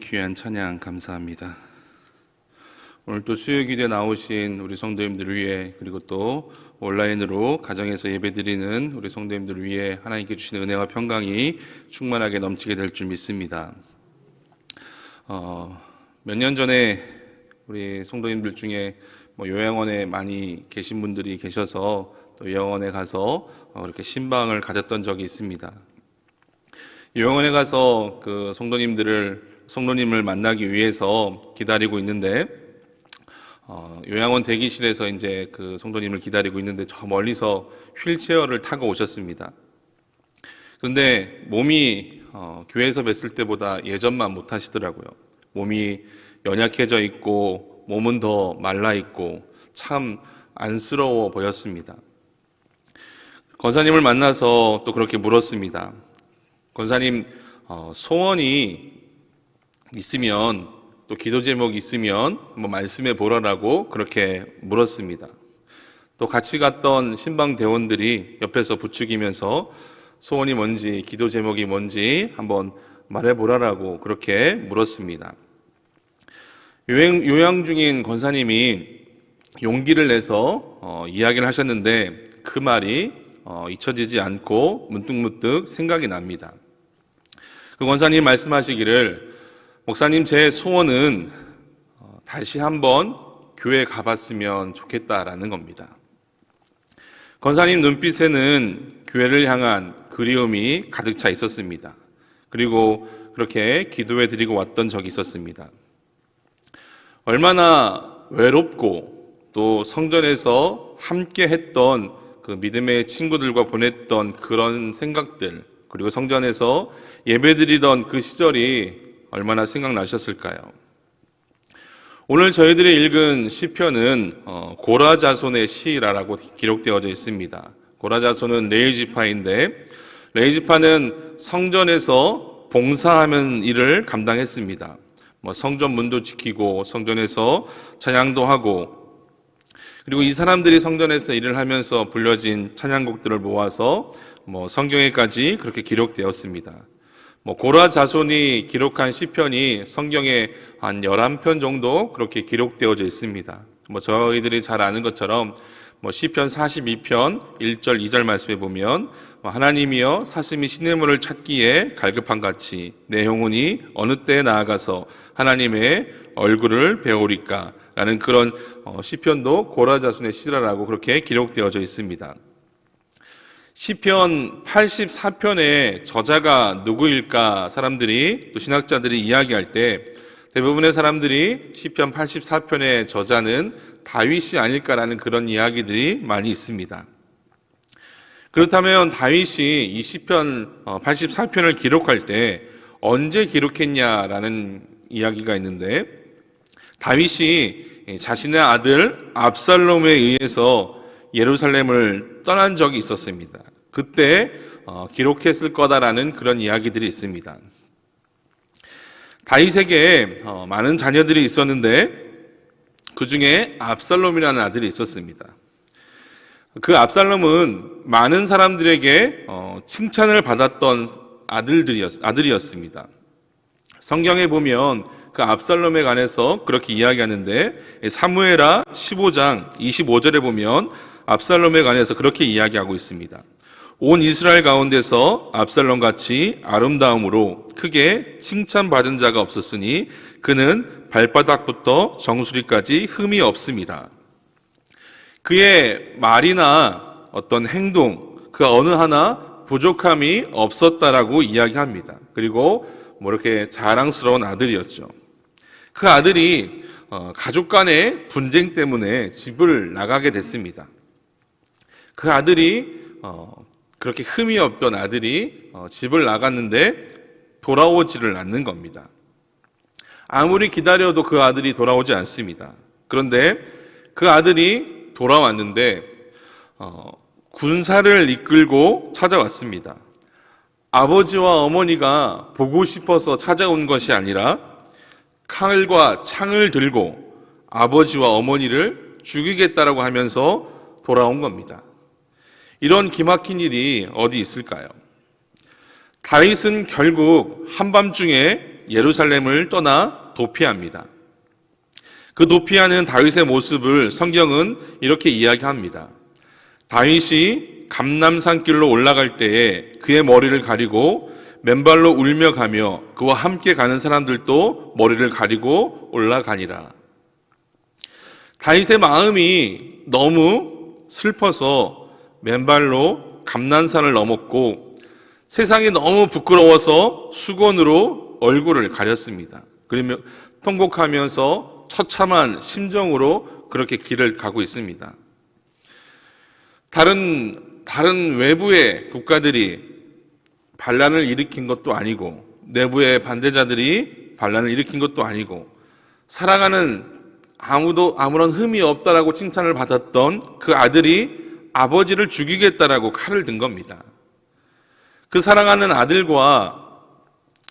귀한 찬양 감사합니다. 오늘 또 수요기도에 나오신 우리 성도님들을 위해, 그리고 또 온라인으로 가정에서 예배드리는 우리 성도님들을 위해 하나님께 주시는 은혜와 평강이 충만하게 넘치게 될 줄 믿습니다. 몇 년 전에 우리 성도님들 중에 요양원에 많이 계신 분들이 계셔서 또 요양원에 가서 그렇게 신방을 가졌던 적이 있습니다. 요양원에 가서 그 성도님을 만나기 위해서 기다리고 있는데, 요양원 대기실에서 이제 그 성도님을 기다리고 있는데 저 멀리서 휠체어를 타고 오셨습니다. 그런데 몸이 교회에서 뵀을 때보다 예전만 못하시더라고요. 몸이 연약해져 있고 몸은 더 말라 있고 참 안쓰러워 보였습니다. 권사님을 만나서 또 그렇게 물었습니다. 권사님, 소원이 있으면, 또 기도 제목이 있으면 한번 말씀해 보라라고 그렇게 물었습니다. 또 같이 갔던 신방 대원들이 옆에서 부추기면서 소원이 뭔지, 기도 제목이 뭔지 한번 말해 보라라고 그렇게 물었습니다. 요양 중인 권사님이 용기를 내서 이야기를 하셨는데 그 말이 잊혀지지 않고 문득문득 생각이 납니다. 그 권사님 말씀하시기를, 목사님, 제 소원은 다시 한번 교회 가봤으면 좋겠다라는 겁니다. 권사님 눈빛에는 교회를 향한 그리움이 가득 차 있었습니다. 그리고 그렇게 기도해 드리고 왔던 적이 있었습니다. 얼마나 외롭고 또 성전에서 함께 했던 그 믿음의 친구들과 보냈던 그런 생각들, 그리고 성전에서 예배드리던 그 시절이 얼마나 생각나셨을까요? 오늘 저희들이 읽은 시편은 고라 자손의 시라고 기록되어져 있습니다. 고라 자손은 레위 지파인데, 레위 지파는 성전에서 봉사하는 일을 감당했습니다. 성전 문도 지키고 성전에서 찬양도 하고, 그리고 이 사람들이 성전에서 일을 하면서 불려진 찬양곡들을 모아서 성경에까지 그렇게 기록되었습니다. 고라 자손이 기록한 시편이 성경에 한 11편 정도 그렇게 기록되어져 있습니다. 저희들이 잘 아는 것처럼 시편 42편 1절 2절 말씀에 보면, 하나님이여 사슴이 시냇물을 찾기에 갈급한 같이 내 영혼이 어느 때에 나아가서 하나님의 얼굴을 배우리까 라는 그런 시편도 고라 자손의 시라라고 그렇게 기록되어져 있습니다. 시편 84편의 저자가 누구일까 사람들이, 또 신학자들이 이야기할 때 대부분의 사람들이 시편 84편의 저자는 다윗이 아닐까라는 그런 이야기들이 많이 있습니다. 그렇다면 다윗이 이 시편 84편을 기록할 때 언제 기록했냐라는 이야기가 있는데, 다윗이 자신의 아들 압살롬에 의해서 예루살렘을 떠난 적이 있었습니다. 그때 기록했을 거다라는 그런 이야기들이 있습니다. 다윗에게 많은 자녀들이 있었는데 그 중에 압살롬이라는 아들이 있었습니다. 그 압살롬은 많은 사람들에게 칭찬을 받았던 아들이었습니다. 성경에 보면 그 압살롬에 관해서 그렇게 이야기하는데, 사무엘하 15장 25절에 보면 압살롬에 관해서 그렇게 이야기하고 있습니다. 온 이스라엘 가운데서 압살롬같이 아름다움으로 크게 칭찬받은 자가 없었으니 그는 발바닥부터 정수리까지 흠이 없음이라. 그의 말이나 어떤 행동, 그 어느 하나 부족함이 없었다라고 이야기합니다. 그리고 이렇게 자랑스러운 아들이었죠. 그 아들이 가족 간의 분쟁 때문에 집을 나가게 됐습니다. 그 아들이 그렇게 흠이 없던 아들이 집을 나갔는데 돌아오지를 않는 겁니다. 아무리 기다려도 그 아들이 돌아오지 않습니다. 그런데 그 아들이 돌아왔는데 군사를 이끌고 찾아왔습니다. 아버지와 어머니가 보고 싶어서 찾아온 것이 아니라 칼과 창을 들고 아버지와 어머니를 죽이겠다라고 하면서 돌아온 겁니다. 이런 기막힌 일이 어디 있을까요? 다윗은 결국 한밤중에 예루살렘을 떠나 도피합니다. 그 도피하는 다윗의 모습을 성경은 이렇게 이야기합니다. 다윗이 감람산길로 올라갈 때에 그의 머리를 가리고 맨발로 울며 가며 그와 함께 가는 사람들도 머리를 가리고 올라가니라. 다윗의 마음이 너무 슬퍼서 맨발로 감난산을 넘었고 세상이 너무 부끄러워서 수건으로 얼굴을 가렸습니다. 그러며 통곡하면서 처참한 심정으로 그렇게 길을 가고 있습니다. 다른 외부의 국가들이 반란을 일으킨 것도 아니고 내부의 반대자들이 반란을 일으킨 것도 아니고 사랑하는 아무런 흠이 없다라고 칭찬을 받았던 그 아들이 아버지를 죽이겠다라고 칼을 든 겁니다. 그 사랑하는 아들과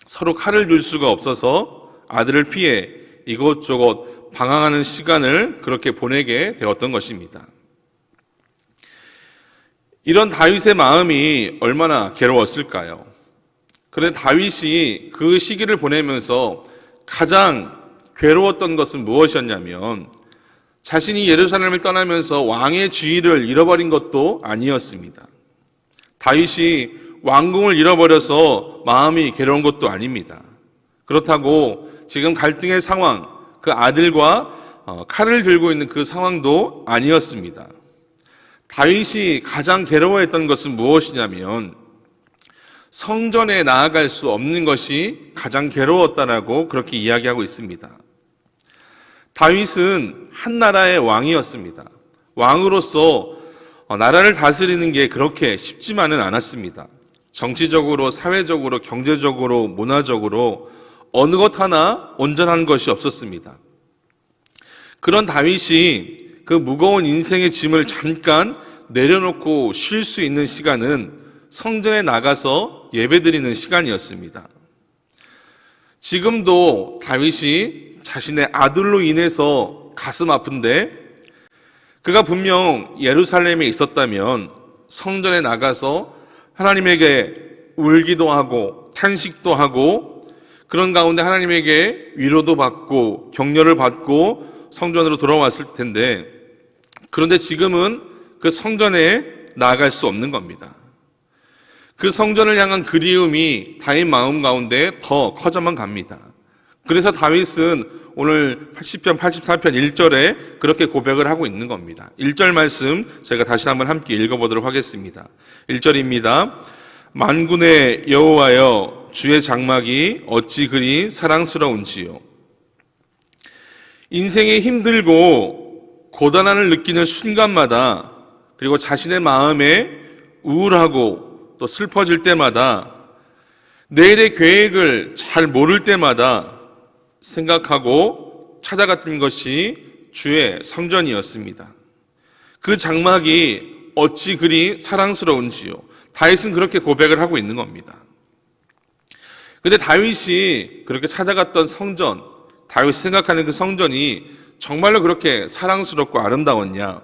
서로 칼을 들 수가 없어서 아들을 피해 이곳저곳 방황하는 시간을 그렇게 보내게 되었던 것입니다. 이런 다윗의 마음이 얼마나 괴로웠을까요? 그런데 다윗이 그 시기를 보내면서 가장 괴로웠던 것은 무엇이었냐면 자신이 예루살렘을 떠나면서 왕의 지위를 잃어버린 것도 아니었습니다. 다윗이 왕궁을 잃어버려서 마음이 괴로운 것도 아닙니다. 그렇다고 지금 갈등의 상황, 그 아들과 칼을 들고 있는 그 상황도 아니었습니다. 다윗이 가장 괴로워했던 것은 무엇이냐면 성전에 나아갈 수 없는 것이 가장 괴로웠다라고 그렇게 이야기하고 있습니다. 다윗은 한 나라의 왕이었습니다. 왕으로서 나라를 다스리는 게 그렇게 쉽지만은 않았습니다. 정치적으로, 사회적으로, 경제적으로, 문화적으로 어느 것 하나 온전한 것이 없었습니다. 그런 다윗이 그 무거운 인생의 짐을 잠깐 내려놓고 쉴 수 있는 시간은 성전에 나가서 예배드리는 시간이었습니다. 지금도 다윗이 자신의 아들로 인해서 가슴 아픈데 그가 분명 예루살렘에 있었다면 성전에 나가서 하나님에게 울기도 하고 탄식도 하고 그런 가운데 하나님에게 위로도 받고 격려를 받고 성전으로 돌아왔을 텐데 그런데 지금은 그 성전에 나아갈 수 없는 겁니다. 그 성전을 향한 그리움이 다윗 마음 가운데 더 커져만 갑니다. 그래서 다윗은 오늘 80편, 84편 1절에 그렇게 고백을 하고 있는 겁니다. 1절 말씀 제가 다시 한번 함께 읽어보도록 하겠습니다. 1절입니다. 만군의 여호와여 주의 장막이 어찌 그리 사랑스러운지요. 인생이 힘들고 고단함을 느끼는 순간마다 그리고 자신의 마음에 우울하고 또 슬퍼질 때마다 내일의 계획을 잘 모를 때마다 생각하고 찾아갔던 것이 주의 성전이었습니다. 그 장막이 어찌 그리 사랑스러운지요. 다윗은 그렇게 고백을 하고 있는 겁니다. 그런데 다윗이 그렇게 찾아갔던 성전, 다윗이 생각하는 그 성전이 정말로 그렇게 사랑스럽고 아름다웠냐?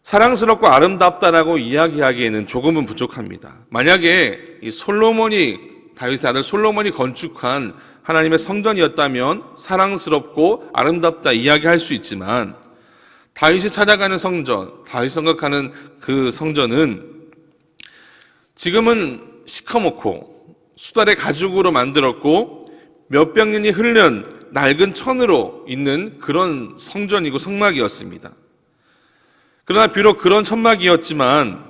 사랑스럽고 아름답다라고 이야기하기에는 조금은 부족합니다. 만약에 이 다윗의 아들 솔로몬이 건축한 하나님의 성전이었다면 사랑스럽고 아름답다 이야기할 수 있지만 다윗이 찾아가는 성전, 다윗이 생각하는 그 성전은 지금은 시커멓고 수달의 가죽으로 만들었고 몇백 년이 흐른 낡은 천으로 있는 그런 성전이고 성막이었습니다. 그러나 비록 그런 천막이었지만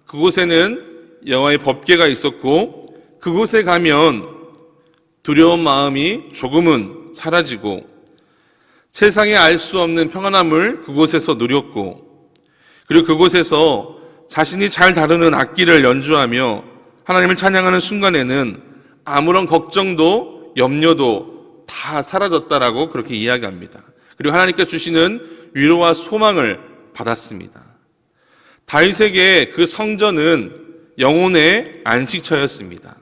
그곳에는 여호와의 법궤가 있었고 그곳에 가면 두려운 마음이 조금은 사라지고 세상에 알 수 없는 평안함을 그곳에서 누렸고 그리고 그곳에서 자신이 잘 다루는 악기를 연주하며 하나님을 찬양하는 순간에는 아무런 걱정도 염려도 다 사라졌다라고 그렇게 이야기합니다. 그리고 하나님께 주시는 위로와 소망을 받았습니다. 다윗에게 그 성전은 영혼의 안식처였습니다.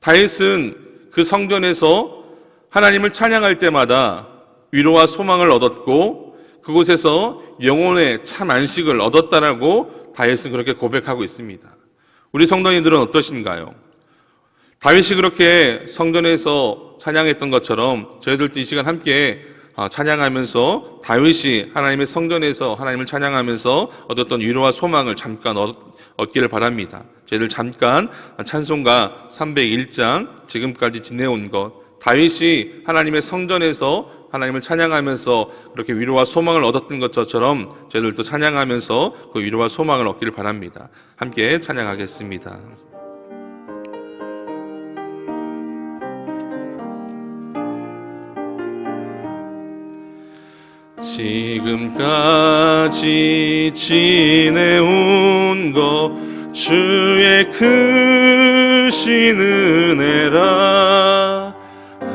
다윗은 그 성전에서 하나님을 찬양할 때마다 위로와 소망을 얻었고 그곳에서 영혼의 참 안식을 얻었다라고 다윗은 그렇게 고백하고 있습니다. 우리 성도님들은 어떠신가요? 다윗이 그렇게 성전에서 찬양했던 것처럼 저희들도 이 시간 함께 찬양하면서 다윗이 하나님의 성전에서 하나님을 찬양하면서 얻었던 위로와 소망을 잠깐 얻기를 바랍니다. 저희들 잠깐 찬송가 301장 지금까지 지내온 것, 다윗이 하나님의 성전에서 하나님을 찬양하면서 그렇게 위로와 소망을 얻었던 것처럼 저희들도 찬양하면서 그 위로와 소망을 얻기를 바랍니다. 함께 찬양하겠습니다. 지금까지 지내온 것 주의 크신 은혜라,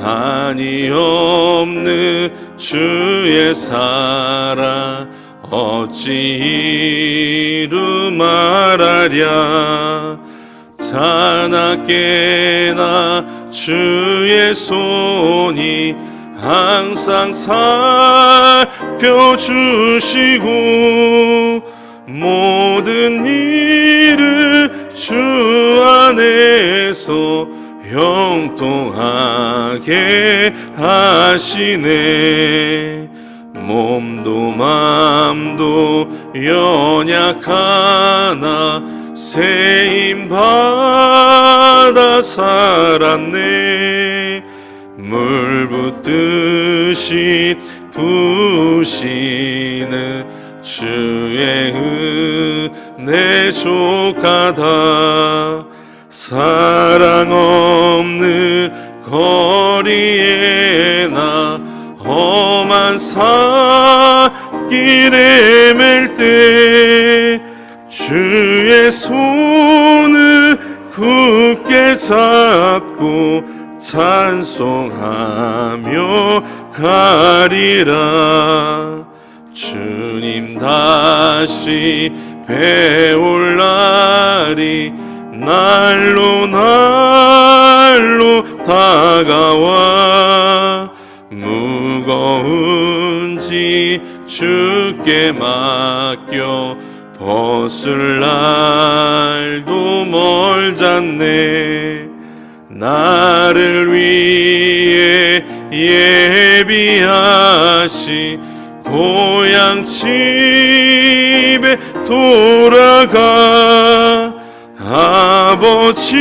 한이 없는 주의 사랑 어찌 이루 말하랴. 자나깨나 주의 손이 항상 살펴주시고 모든 일을 주 안에서 형통하게 하시네. 몸도 맘도 연약하나 세임 받아 살았네. 물 붓듯이 부시는 주의 은혜 족하다. 사랑 없는 거리에 나 험한 산길에 맬 때 주의 손을 굳게 잡고 찬송하며 가리라. 주님 다시 배올 날이 날로 날로 다가와 무거운 짐 주께 맡겨 벗을 날도 멀잖네. 나를 위해 예비하신 고향 집에 돌아가 아버지의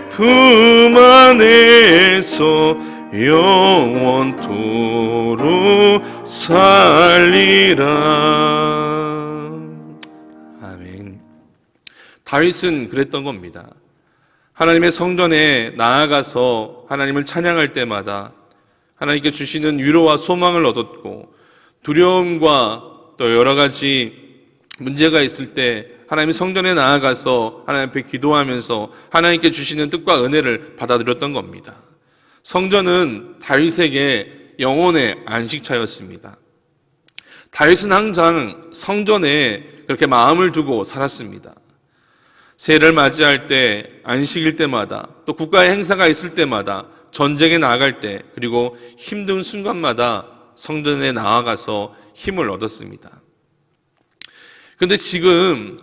품 안에서 영원토록 살리라. 아멘. 다윗은 그랬던 겁니다. 하나님의 성전에 나아가서 하나님을 찬양할 때마다 하나님께 주시는 위로와 소망을 얻었고, 두려움과 또 여러 가지 문제가 있을 때 하나님의 성전에 나아가서 하나님 앞에 기도하면서 하나님께 주시는 뜻과 은혜를 받아들였던 겁니다. 성전은 다윗에게 영혼의 안식처였습니다. 다윗은 항상 성전에 그렇게 마음을 두고 살았습니다. 새해를 맞이할 때, 안식일 때마다, 또 국가의 행사가 있을 때마다, 전쟁에 나아갈 때, 그리고 힘든 순간마다 성전에 나아가서 힘을 얻었습니다. 그런데 지금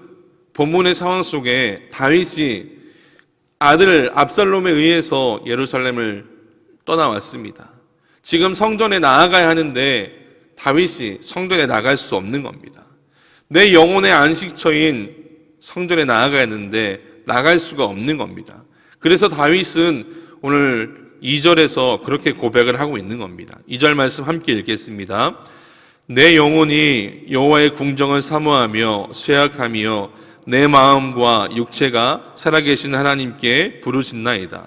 본문의 상황 속에 다윗이 아들 압살롬에 의해서 예루살렘을 떠나왔습니다. 지금 성전에 나아가야 하는데 다윗이 성전에 나갈 수 없는 겁니다. 내 영혼의 안식처인 성전에 나아가야 하는데 나갈 수가 없는 겁니다. 그래서 다윗은 오늘 2절에서 그렇게 고백을 하고 있는 겁니다. 2절 말씀 함께 읽겠습니다. 내 영혼이 여호와의 궁정을 사모하며 쇠약하며 내 마음과 육체가 살아계신 하나님께 부르짖나이다.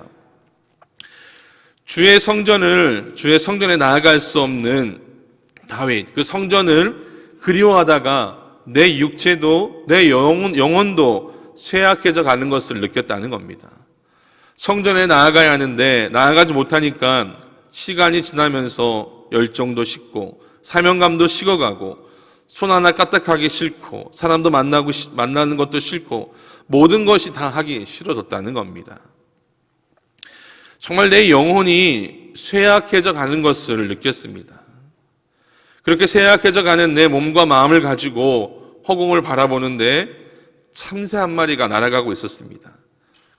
주의 성전에 나아갈 수 없는 다윗, 그 성전을 그리워하다가 내 육체도 내 영혼도 쇠약해져 가는 것을 느꼈다는 겁니다. 성전에 나아가야 하는데 나아가지 못하니까 시간이 지나면서 열정도 식고 사명감도 식어가고 손 하나 까딱하기 싫고 사람도 만나는 것도 싫고 모든 것이 다 하기 싫어졌다는 겁니다. 정말 내 영혼이 쇠약해져 가는 것을 느꼈습니다. 그렇게 쇠약해져 가는 내 몸과 마음을 가지고 허공을 바라보는데 참새 한 마리가 날아가고 있었습니다.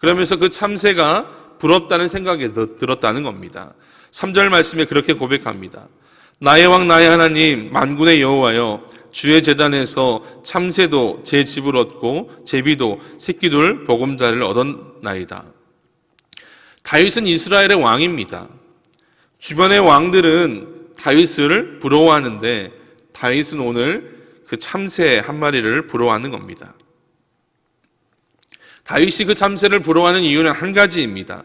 그러면서 그 참새가 부럽다는 생각이 들었다는 겁니다. 3절 말씀에 그렇게 고백합니다. 나의 왕 나의 하나님 만군의 여호와여, 주의 제단에서 참새도 제 집을 얻고 제비도 새끼둘 보금자리를 얻었나이다. 다윗은 이스라엘의 왕입니다. 주변의 왕들은 다윗을 부러워하는데 다윗은 오늘 그 참새 한 마리를 부러워하는 겁니다. 다윗이 그 참새를 부러워하는 이유는 한 가지입니다.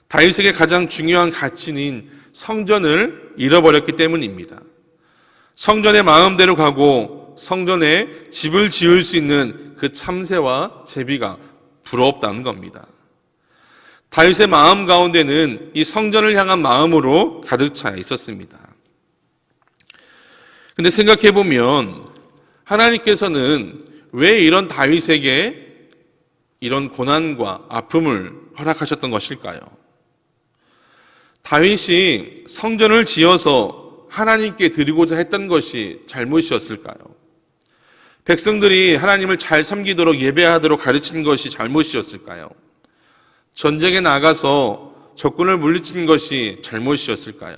다윗에게 가장 중요한 가치인 성전을 잃어버렸기 때문입니다. 성전에 마음대로 가고 성전에 집을 지을 수 있는 그 참새와 제비가 부럽다는 겁니다. 다윗의 마음 가운데는 이 성전을 향한 마음으로 가득 차 있었습니다. 근데 생각해 보면 하나님께서는 왜 이런 다윗에게 이런 고난과 아픔을 허락하셨던 것일까요? 다윗이 성전을 지어서 하나님께 드리고자 했던 것이 잘못이었을까요? 백성들이 하나님을 잘 섬기도록 예배하도록 가르친 것이 잘못이었을까요? 전쟁에 나가서 적군을 물리친 것이 잘못이었을까요?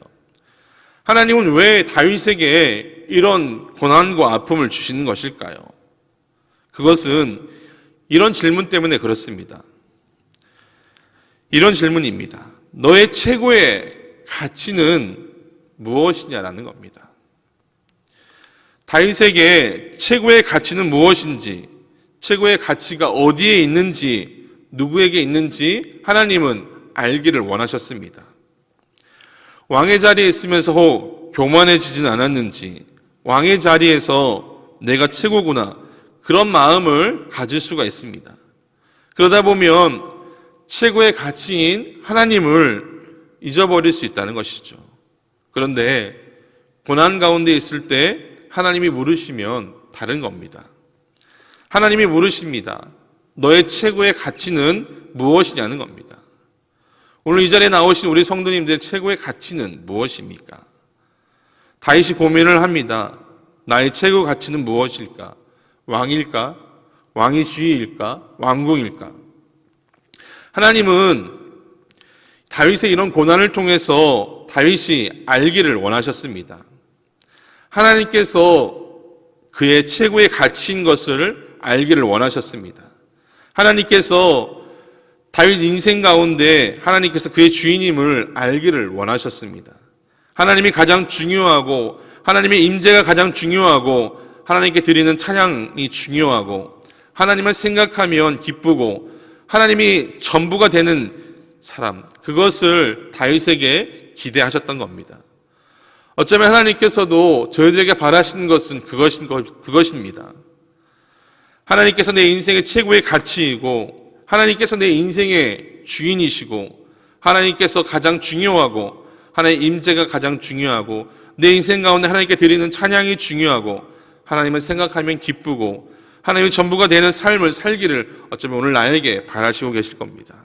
하나님은 왜 다윗에게 이런 고난과 아픔을 주시는 것일까요? 그것은 이런 질문 때문에 그렇습니다. 이런 질문입니다. 너의 최고의 가치는 무엇이냐라는 겁니다. 다윗에게 최고의 가치는 무엇인지, 최고의 가치가 어디에 있는지, 누구에게 있는지 하나님은 알기를 원하셨습니다. 왕의 자리에 있으면서 혹 교만해지진 않았는지, 왕의 자리에서 내가 최고구나, 그런 마음을 가질 수가 있습니다. 그러다 보면 최고의 가치인 하나님을 잊어버릴 수 있다는 것이죠. 그런데 고난 가운데 있을 때 하나님이 물으시면 다른 겁니다. 하나님이 물으십니다. 너의 최고의 가치는 무엇이냐는 겁니다. 오늘 이 자리에 나오신 우리 성도님들의 최고의 가치는 무엇입니까? 다윗이 고민을 합니다. 나의 최고 가치는 무엇일까? 왕일까? 왕의 주의일까? 왕궁일까? 하나님은 다윗의 이런 고난을 통해서 다윗이 알기를 원하셨습니다. 하나님께서 그의 최고의 가치인 것을 알기를 원하셨습니다. 하나님께서 다윗 인생 가운데 하나님께서 그의 주인임을 알기를 원하셨습니다. 하나님이 가장 중요하고 하나님의 임재가 가장 중요하고 하나님께 드리는 찬양이 중요하고 하나님을 생각하면 기쁘고 하나님이 전부가 되는 사람, 그것을 다윗에게 기대하셨던 겁니다. 어쩌면 하나님께서도 저희들에게 바라시는 것은 그것입니다. 하나님께서 내 인생의 최고의 가치이고 하나님께서 내 인생의 주인이시고 하나님께서 가장 중요하고 하나님의 임재가 가장 중요하고 내 인생 가운데 하나님께 드리는 찬양이 중요하고 하나님을 생각하면 기쁘고 하나님의 전부가 되는 삶을 살기를 어쩌면 오늘 나에게 바라시고 계실 겁니다.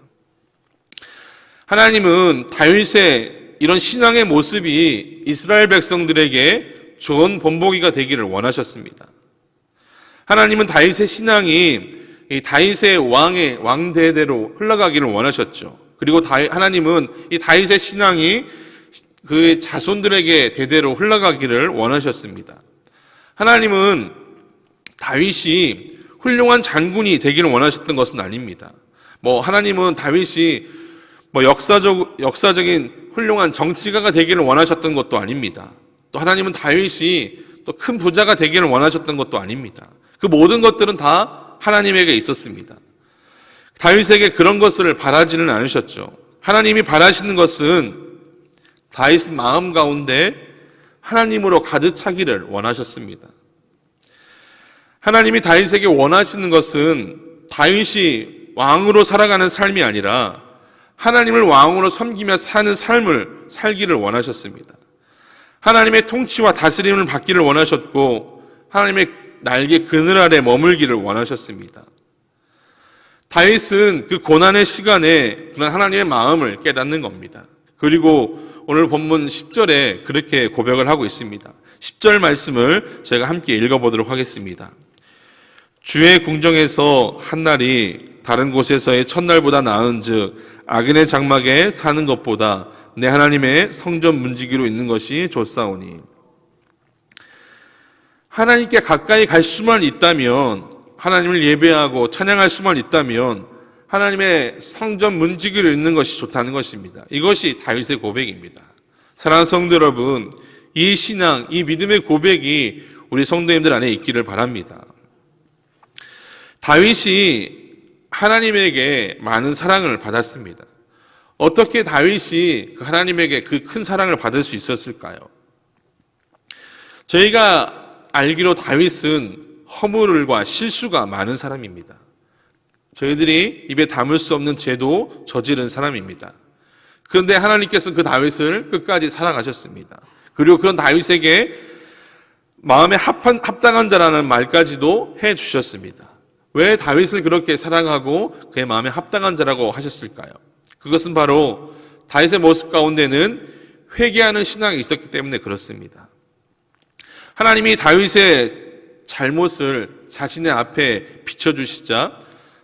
하나님은 다윗의 이런 신앙의 모습이 이스라엘 백성들에게 좋은 본보기가 되기를 원하셨습니다. 하나님은 다윗의 신앙이 이 다윗의 왕대대로 흘러가기를 원하셨죠. 그리고 하나님은 이 다윗의 신앙이 그의 자손들에게 대대로 흘러가기를 원하셨습니다. 하나님은 다윗이 훌륭한 장군이 되기를 원하셨던 것은 아닙니다. 하나님은 다윗이 역사적인 훌륭한 정치가가 되기를 원하셨던 것도 아닙니다. 또 하나님은 다윗이 또 큰 부자가 되기를 원하셨던 것도 아닙니다. 그 모든 것들은 다 하나님에게 있었습니다. 다윗에게 그런 것을 바라지는 않으셨죠. 하나님이 바라시는 것은 다윗의 마음 가운데 하나님으로 가득 차기를 원하셨습니다. 하나님이 다윗에게 원하시는 것은 다윗이 왕으로 살아가는 삶이 아니라 하나님을 왕으로 섬기며 사는 삶을 살기를 원하셨습니다. 하나님의 통치와 다스림을 받기를 원하셨고 하나님의 날개 그늘 아래 머물기를 원하셨습니다. 다윗은 그 고난의 시간에 그런 하나님의 마음을 깨닫는 겁니다. 그리고 오늘 본문 10절에 그렇게 고백을 하고 있습니다. 10절 말씀을 제가 함께 읽어보도록 하겠습니다. 주의 궁정에서 한날이 다른 곳에서의 첫날보다 나은즉 악인의 장막에 사는 것보다 내 하나님의 성전 문지기로 있는 것이 좋사오니. 하나님께 가까이 갈 수만 있다면, 하나님을 예배하고 찬양할 수만 있다면 하나님의 성전 문지기로 있는 것이 좋다는 것입니다. 이것이 다윗의 고백입니다. 사랑하는 성도 여러분, 이 신앙, 이 믿음의 고백이 우리 성도님들 안에 있기를 바랍니다. 다윗이 하나님에게 많은 사랑을 받았습니다. 어떻게 다윗이 하나님에게 그 큰 사랑을 받을 수 있었을까요? 저희가 알기로 다윗은 허물과 실수가 많은 사람입니다. 저희들이 입에 담을 수 없는 죄도 저지른 사람입니다. 그런데 하나님께서 그 다윗을 끝까지 사랑하셨습니다. 그리고 그런 다윗에게 마음에 합당한 자라는 말까지도 해주셨습니다. 왜 다윗을 그렇게 사랑하고 그의 마음에 합당한 자라고 하셨을까요? 그것은 바로 다윗의 모습 가운데는 회개하는 신앙이 있었기 때문에 그렇습니다. 하나님이 다윗의 잘못을 자신의 앞에 비춰주시자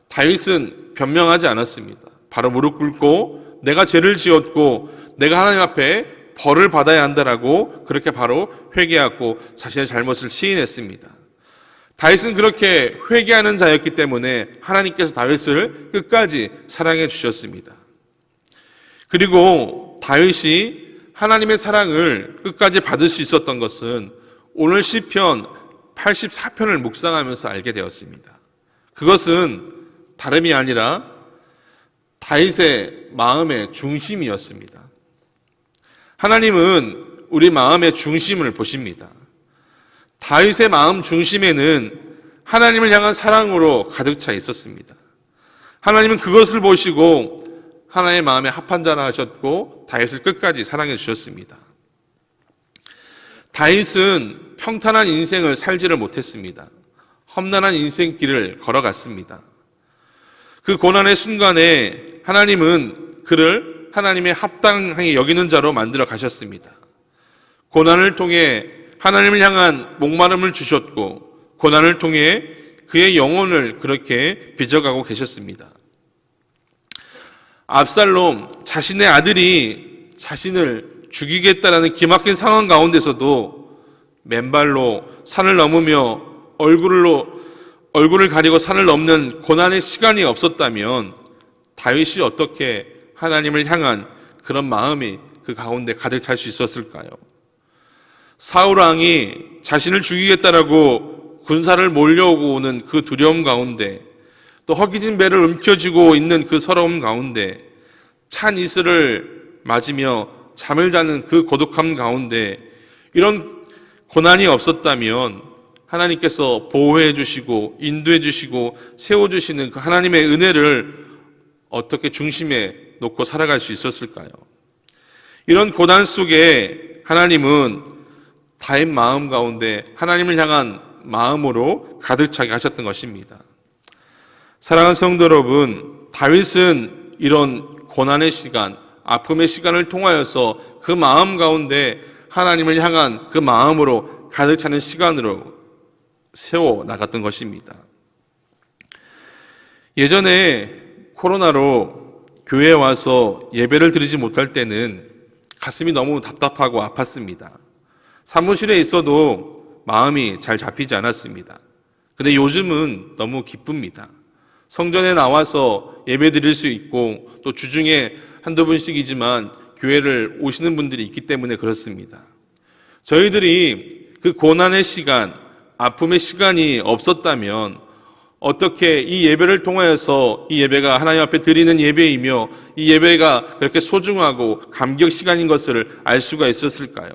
다윗은 변명하지 않았습니다. 바로 무릎 꿇고 내가 죄를 지었고 내가 하나님 앞에 벌을 받아야 한다라고 그렇게 바로 회개하고 자신의 잘못을 시인했습니다. 다윗은 그렇게 회개하는 자였기 때문에 하나님께서 다윗을 끝까지 사랑해 주셨습니다. 그리고 다윗이 하나님의 사랑을 끝까지 받을 수 있었던 것은 오늘 시편 84편을 묵상하면서 알게 되었습니다. 그것은 다름이 아니라 다윗의 마음의 중심이었습니다. 하나님은 우리 마음의 중심을 보십니다. 다윗의 마음 중심에는 하나님을 향한 사랑으로 가득 차 있었습니다. 하나님은 그것을 보시고 하나님의 마음에 합한 자라 하셨고 다윗을 끝까지 사랑해 주셨습니다. 다윗은 평탄한 인생을 살지를 못했습니다. 험난한 인생길을 걸어갔습니다. 그 고난의 순간에 하나님은 그를 하나님의 합당하게 여기는 자로 만들어 가셨습니다. 고난을 통해 하나님을 향한 목마름을 주셨고 고난을 통해 그의 영혼을 그렇게 빚어가고 계셨습니다. 압살롬 자신의 아들이 자신을 죽이겠다라는 기막힌 상황 가운데서도 맨발로 산을 넘으며 얼굴을 가리고 산을 넘는 고난의 시간이 없었다면 다윗이 어떻게 하나님을 향한 그런 마음이 그 가운데 가득 찰 수 있었을까요? 사울 왕이 자신을 죽이겠다라고 군사를 몰려오고 오는 그 두려움 가운데 또 허기진 배를 움켜쥐고 있는 그 서러움 가운데 찬 이슬을 맞으며 잠을 자는 그 고독함 가운데 이런 고난이 없었다면 하나님께서 보호해 주시고 인도해 주시고 세워주시는 그 하나님의 은혜를 어떻게 중심에 놓고 살아갈 수 있었을까요? 이런 고난 속에 하나님은 다윗 마음 가운데 하나님을 향한 마음으로 가득 차게 하셨던 것입니다. 사랑하는 성도 여러분, 다윗은 이런 고난의 시간, 아픔의 시간을 통하여서 그 마음 가운데 하나님을 향한 그 마음으로 가득 차는 시간으로 세워 나갔던 것입니다. 예전에 코로나로 교회에 와서 예배를 드리지 못할 때는 가슴이 너무 답답하고 아팠습니다. 사무실에 있어도 마음이 잘 잡히지 않았습니다. 근데 요즘은 너무 기쁩니다. 성전에 나와서 예배 드릴 수 있고 또 주중에 한두 번씩이지만 교회를 오시는 분들이 있기 때문에 그렇습니다. 저희들이 그 고난의 시간, 아픔의 시간이 없었다면 어떻게 이 예배를 통하여서 이 예배가 하나님 앞에 드리는 예배이며 이 예배가 그렇게 소중하고 감격 시간인 것을 알 수가 있었을까요?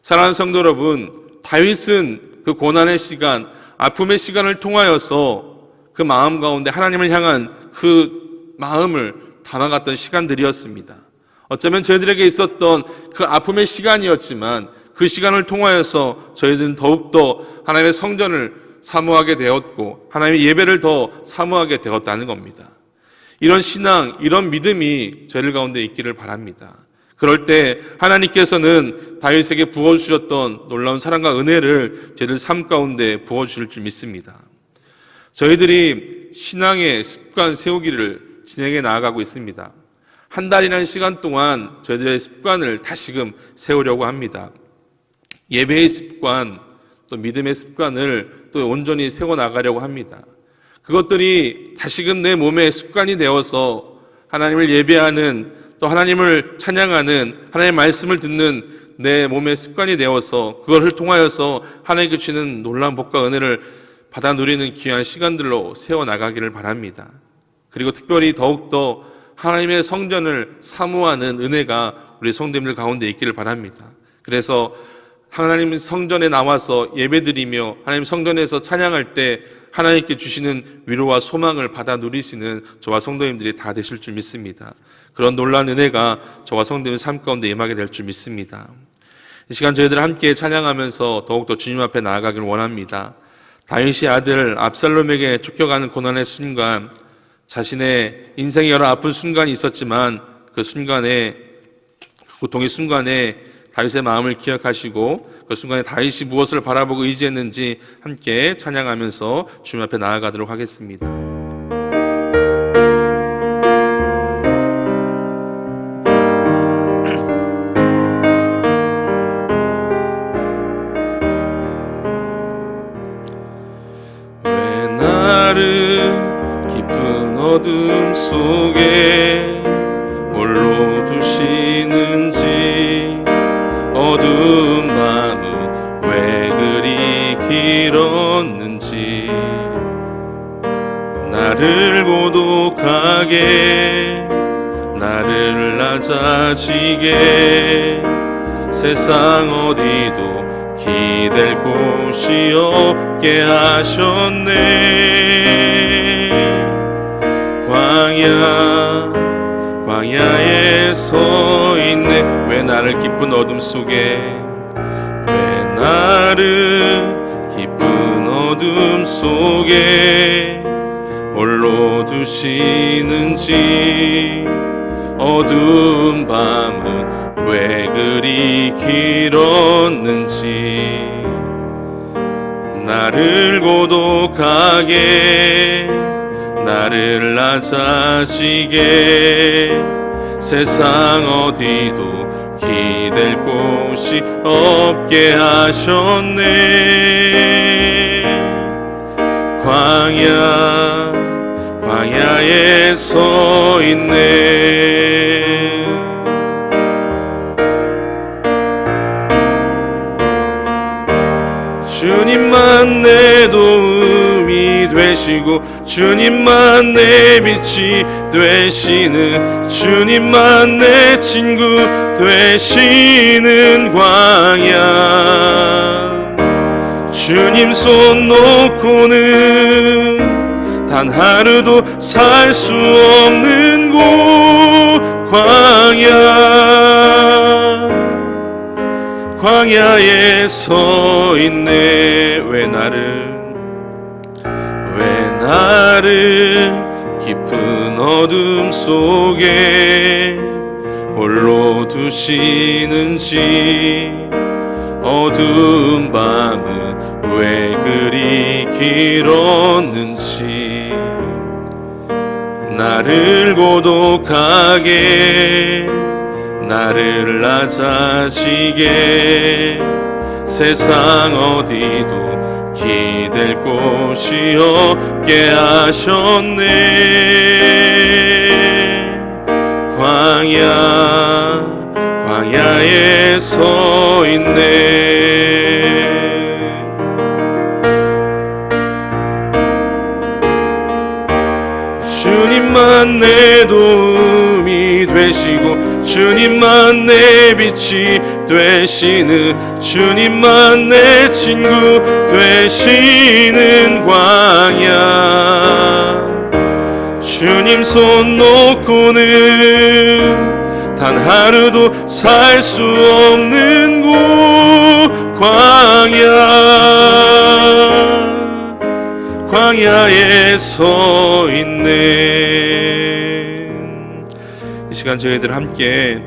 사랑하는 성도 여러분, 다윗은 그 고난의 시간, 아픔의 시간을 통하여서 그 마음 가운데 하나님을 향한 그 마음을 담아갔던 시간들이었습니다. 어쩌면 저희들에게 있었던 그 아픔의 시간이었지만 그 시간을 통하여서 저희들은 더욱더 하나님의 성전을 사모하게 되었고 하나님의 예배를 더 사모하게 되었다는 겁니다. 이런 신앙, 이런 믿음이 저희들 가운데 있기를 바랍니다. 그럴 때 하나님께서는 다윗에게 부어주셨던 놀라운 사랑과 은혜를 저희들 삶 가운데 부어주실 줄 믿습니다. 저희들이 신앙의 습관 세우기를 진행해 나아가고 있습니다. 한 달이라는 시간 동안 저희들의 습관을 다시금 세우려고 합니다. 예배의 습관, 또 믿음의 습관을 또 온전히 세워 나가려고 합니다. 그것들이 다시금 내 몸의 습관이 되어서 하나님을 예배하는, 또 하나님을 찬양하는, 하나님의 말씀을 듣는 내 몸의 습관이 되어서 그것을 통하여서 하나님께 주시는 놀라운 복과 은혜를 받아 누리는 귀한 시간들로 세워 나가기를 바랍니다. 그리고 특별히 더욱더 하나님의 성전을 사모하는 은혜가 우리 성도님들 가운데 있기를 바랍니다. 그래서 하나님 성전에 나와서 예배드리며 하나님 성전에서 찬양할 때 하나님께 주시는 위로와 소망을 받아 누리시는 저와 성도님들이 다 되실 줄 믿습니다. 그런 놀라운 은혜가 저와 성도님의 삶 가운데 임하게 될 줄 믿습니다. 이 시간 저희들 함께 찬양하면서 더욱더 주님 앞에 나아가기를 원합니다. 다윗의 아들 압살롬에게 쫓겨가는 고난의 순간, 자신의 인생의 여러 아픈 순간이 있었지만 그 순간에, 고통의 순간에 다윗의 마음을 기억하시고 그 순간에 다윗이 무엇을 바라보고 의지했는지 함께 찬양하면서 주님 앞에 나아가도록 하겠습니다. 왜 나를 깊은 어둠 속에 홀로 두시는지, 어두운 밤은 왜 그리 길었는지, 나를 고독하게, 나를 낮아지게, 세상 어디도 기댈 곳이 없게 하셨네. 광야에 서 있네. 왜 나를 깊은 어둠 속에, 왜 나를 깊은 어둠 속에 홀로 두시는지, 어두운 밤은 왜 그리 길었는지, 나를 고독하게, 나를 낮아지게, 세상 어디도 기댈 곳이 없게 하셨네. 광야에 서 있네. 주님만 내 도움이 되시고, 주님만 내 빛이 되시는, 주님만 내 친구 되시는 광야. 주님 손 놓고는 단 하루도 살 수 없는 곳, 광야에 서 있네. 왜 나를 깊은 어둠 속에 홀로 두시는지, 어두운 밤은 왜 그리 길었는지, 나를 고독하게, 나를 낮아지게, 세상 어디도 기댈 곳이 없게 하셨네. 광야에 서 있네. 주님만 내 도움이 되시고, 주님만 내 빛이 되시는, 주님만 내 친구 되시는 광야. 주님 손 놓고는 단 하루도 살 수 없는 곳, 광야에 서 있네. 이 시간 저희들 함께